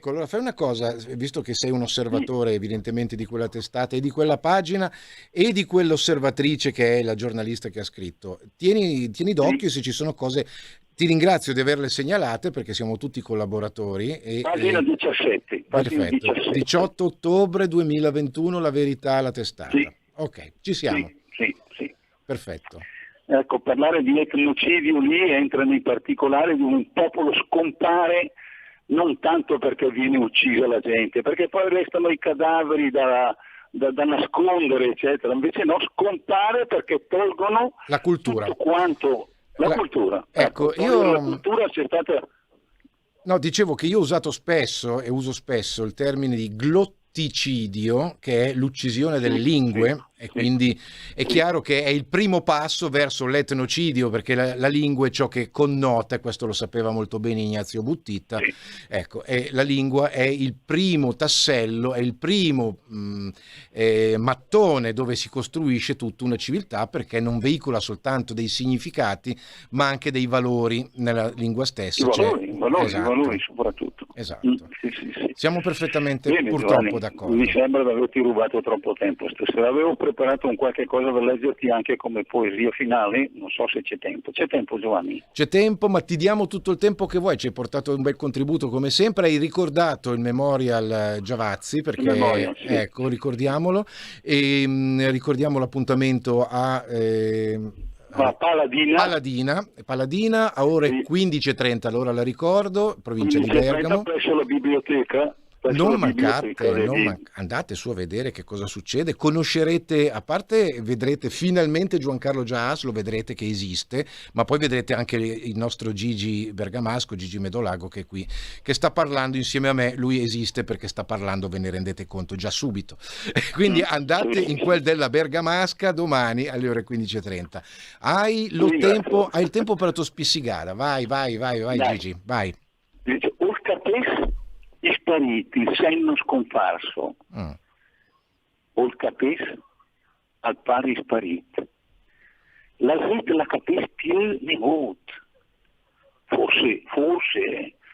allora fai una cosa, visto che sei un osservatore evidentemente di quella testata e di quella pagina e di quell'osservatrice che è la giornalista che ha scritto, tieni d'occhio se ci sono cose. Ti ringrazio di averle segnalate perché siamo tutti collaboratori. Pagina 17. Perfetto. 18 ottobre 2021, La Verità, la testata. Sì. Ok, ci siamo. Sì. Perfetto. Ecco, parlare di etnocidio lì entra nei particolari di un popolo scompare non tanto perché viene uccisa la gente, perché poi restano i cadaveri da nascondere, eccetera. Invece no, scompare perché tolgono la cultura. Tutto quanto la cultura. Ecco, la cultura c'è stata. No, dicevo che io ho usato spesso e uso spesso il termine di glotticidio, che è l'uccisione delle lingue, e quindi è chiaro che è il primo passo verso l'etnocidio, perché la lingua è ciò che connota, e questo lo sapeva molto bene Ignazio Buttita. Ecco, la lingua è il primo tassello, è il primo mattone dove si costruisce tutta una civiltà, perché non veicola soltanto dei significati ma anche dei valori nella lingua stessa. I valori soprattutto. Esatto. Sì. Siamo perfettamente purtroppo Giovanni, d'accordo. Mi sembra di averti rubato troppo tempo stasera. Avevo preparato un qualche cosa per leggerti anche come poesia finale, non so se c'è tempo. C'è tempo, Giovanni? C'è tempo, ma ti diamo tutto il tempo che vuoi. Ci hai portato un bel contributo come sempre. Hai ricordato il Memorial Giavazzi, perché ecco, ricordiamolo, e ricordiamo l'appuntamento a Paladina a ore 15:30, allora la ricordo, provincia di Bergamo. Presso la biblioteca. Non mancate, andate su a vedere che cosa succede, conoscerete, a parte vedrete finalmente Giancarlo Giaas, lo vedrete che esiste, ma poi vedrete anche il nostro Gigi Bergamasco, Gigi Medolago, che è qui, che sta parlando insieme a me. Lui esiste perché sta parlando, ve ne rendete conto già subito. Quindi andate in quel della Bergamasca domani alle ore 15:30. Hai il tempo per la tua spissigata, vai Gigi, vai. Dice, i spariti, il senno scomparso. O il capes al pari sparito. la gente la capisce più di molto. Forse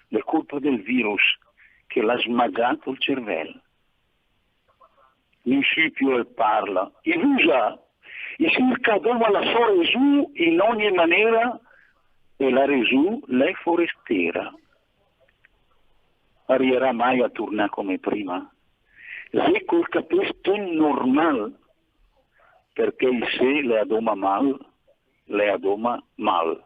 è colpa del virus che l'ha smagato il cervello. Non si più parla. E usa, e cerca dove la sua Gesù in ogni maniera, e la Gesù l'è forestiera. Arriverà mai a tornare come prima? Se col capisco normale, perché se le adoma mal, le adoma mal.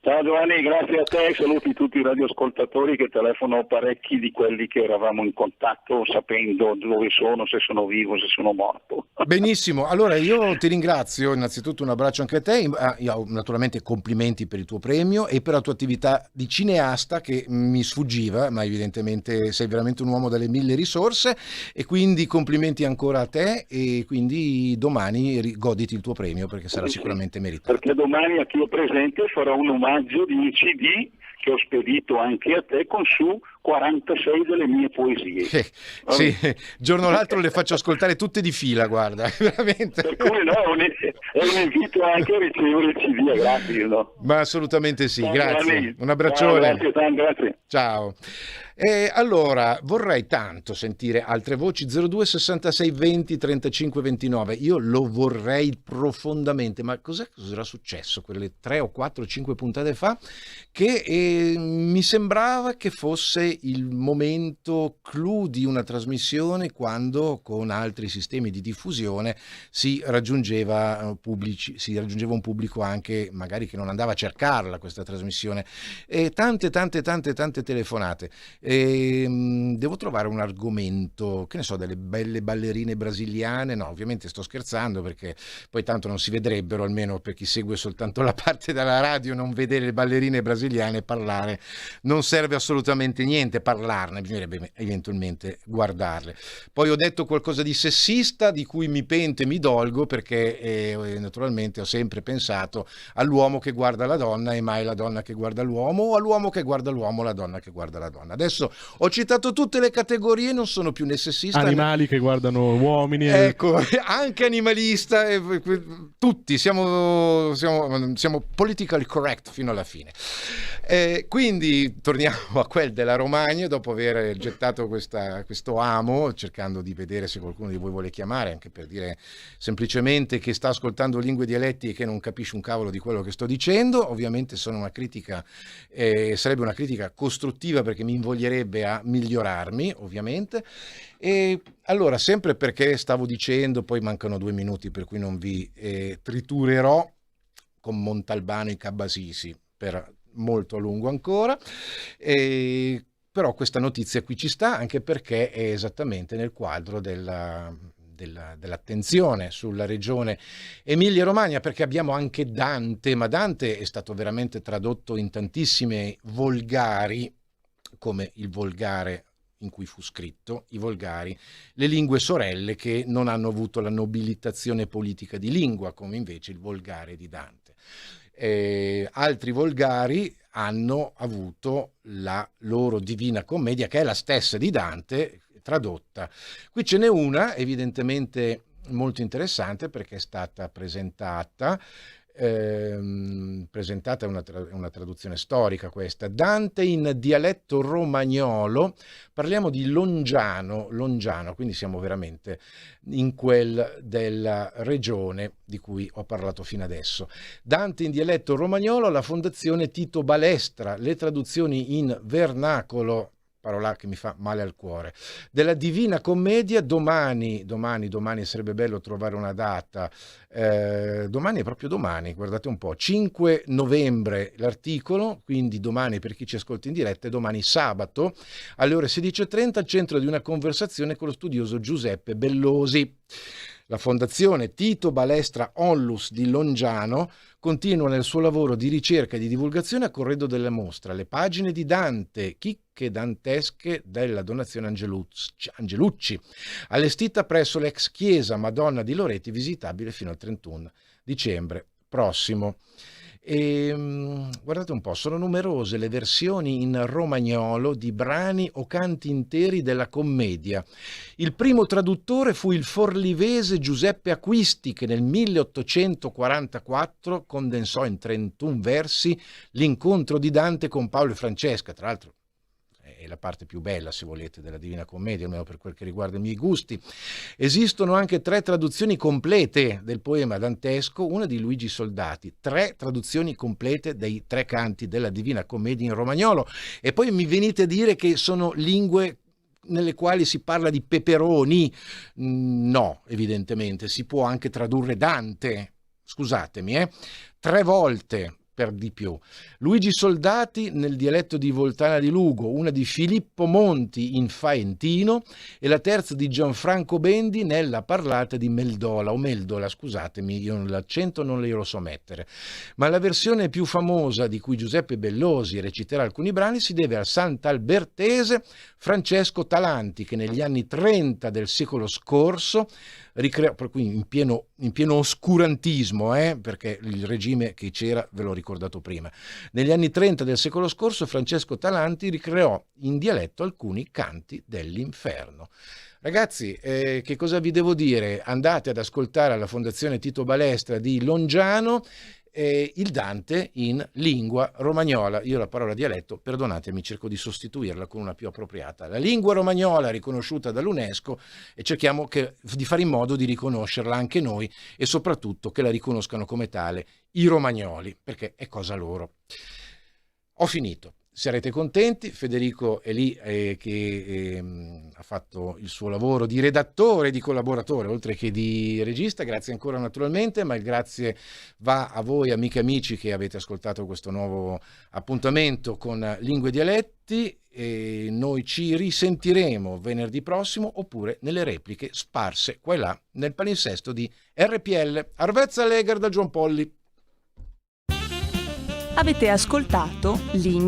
Ciao Giovanni, grazie a te, saluti tutti i radioascoltatori che telefonano, parecchi di quelli che eravamo in contatto sapendo dove sono, se sono vivo, se sono morto. Benissimo, allora io ti ringrazio, innanzitutto un abbraccio anche a te, io, naturalmente complimenti per il tuo premio e per la tua attività di cineasta che mi sfuggiva, ma evidentemente sei veramente un uomo dalle 1000 risorse e quindi complimenti ancora a te e quindi domani goditi il tuo premio perché sarà sicuramente meritato. Perché domani a chi ho presente farò un omaggio di un CD che ho spedito anche a te con su 46 delle mie poesie. Sì, giorno l'altro le faccio ascoltare tutte di fila, guarda, veramente. Per cui no, è un invito anche a ricevere il CD, grazie. No? Ma assolutamente sì, grazie. Giovanni. Un abbraccione. Grazie. Ciao. Allora, vorrei tanto sentire altre voci. 02 66 20 35 29. Io lo vorrei profondamente, ma cos'era successo quelle 3 o 4 o 5 puntate fa? Che mi sembrava che fosse il momento clou di una trasmissione quando con altri sistemi di diffusione si raggiungeva un pubblico anche magari che non andava a cercarla questa trasmissione. E tante telefonate. Devo trovare un argomento, che ne so, delle belle ballerine brasiliane. No, ovviamente sto scherzando perché poi tanto non si vedrebbero, almeno per chi segue soltanto la parte della radio, non vedere le ballerine brasiliane parlare non serve assolutamente niente, parlarne, bisognerebbe eventualmente guardarle. Poi ho detto qualcosa di sessista di cui mi pento e mi dolgo perché naturalmente ho sempre pensato all'uomo che guarda la donna e mai la donna che guarda l'uomo, o all'uomo che guarda l'uomo, la donna che guarda la donna. Adesso ho citato tutte le categorie, non sono più né sessista, animali che guardano uomini, ecco, anche animalista, tutti siamo politically correct fino alla fine. Quindi torniamo a quel della Romagna dopo aver gettato questo amo, cercando di vedere se qualcuno di voi vuole chiamare, anche per dire semplicemente che sta ascoltando lingue e dialetti e che non capisce un cavolo di quello che sto dicendo. Ovviamente sono una critica, sarebbe una critica costruttiva perché mi invoglierebbe a migliorarmi, ovviamente. E allora, sempre perché stavo dicendo, poi mancano 2 minuti per cui non vi triturerò con Montalbano e Cabasisi per molto a lungo ancora, però questa notizia qui ci sta anche perché è esattamente nel quadro dell'attenzione sulla regione Emilia-Romagna, perché abbiamo anche Dante, ma Dante è stato veramente tradotto in tantissime volgari, come il volgare in cui fu scritto, i volgari, le lingue sorelle che non hanno avuto la nobilitazione politica di lingua, come invece il volgare di Dante. Altri volgari hanno avuto la loro Divina Commedia, che è la stessa di Dante, tradotta. Qui ce n'è una evidentemente molto interessante perché è stata presentata è una traduzione storica questa, Dante in dialetto romagnolo, parliamo di Longiano, quindi siamo veramente in quel della regione di cui ho parlato fino adesso. Dante in dialetto romagnolo, la Fondazione Tito Balestra, le traduzioni in vernacolo, parola che mi fa male al cuore, della Divina Commedia. Domani sarebbe bello trovare una data, domani è proprio domani, guardate un po', 5 novembre l'articolo, quindi domani per chi ci ascolta in diretta, e domani sabato alle ore 16:30 al centro di una conversazione con lo studioso Giuseppe Bellosi. La Fondazione Tito Balestra Onlus di Longiano continua nel suo lavoro di ricerca e di divulgazione a corredo della mostra Le pagine di Dante, chicche dantesche della Donazione Angelucci, allestita presso l'ex chiesa Madonna di Loreti, visitabile fino al 31 dicembre prossimo. E guardate un po', sono numerose le versioni in romagnolo di brani o canti interi della commedia. Il primo traduttore fu il forlivese Giuseppe Acquisti, che nel 1844 condensò in 31 versi l'incontro di Dante con Paolo e Francesca. Tra l'altro è la parte più bella, se volete, della Divina Commedia, almeno per quel che riguarda i miei gusti. Esistono anche 3 traduzioni complete del poema dantesco, una di Luigi Soldati, 3 traduzioni complete dei 3 canti della Divina Commedia in romagnolo. E poi mi venite a dire che sono lingue nelle quali si parla di peperoni. No, evidentemente, si può anche tradurre Dante, scusatemi, 3 volte. Per di più. Luigi Soldati nel dialetto di Voltana di Lugo, una di Filippo Monti in faentino e la terza di Gianfranco Bendi nella parlata di Meldola, o Meldola, scusatemi, io l'accento non lo so mettere. Ma la versione più famosa, di cui Giuseppe Bellosi reciterà alcuni brani, si deve al sant'albertese Francesco Talanti, che negli anni 30 del secolo scorso ricreò, per cui in pieno oscurantismo, perché il regime che c'era ve l'ho ricordato prima. Negli anni 30 del secolo scorso Francesco Talanti ricreò in dialetto alcuni canti dell'inferno. Ragazzi, che cosa vi devo dire? Andate ad ascoltare alla Fondazione Tito Balestra di Longiano il Dante in lingua romagnola. Io la parola dialetto, perdonatemi, cerco di sostituirla con una più appropriata. La lingua romagnola riconosciuta dall'UNESCO, e cerchiamo di fare in modo di riconoscerla anche noi e soprattutto che la riconoscano come tale i romagnoli, perché è cosa loro. Ho finito. Sarete contenti, Federico è lì che ha fatto il suo lavoro di redattore, di collaboratore, oltre che di regista. Grazie ancora naturalmente, ma il grazie va a voi amiche e amici che avete ascoltato questo nuovo appuntamento con Lingue e Dialetti, e noi ci risentiremo venerdì prossimo oppure nelle repliche sparse qua e là nel palinsesto di RPL. Arvezza Leger da John Polli. Avete ascoltato Lingue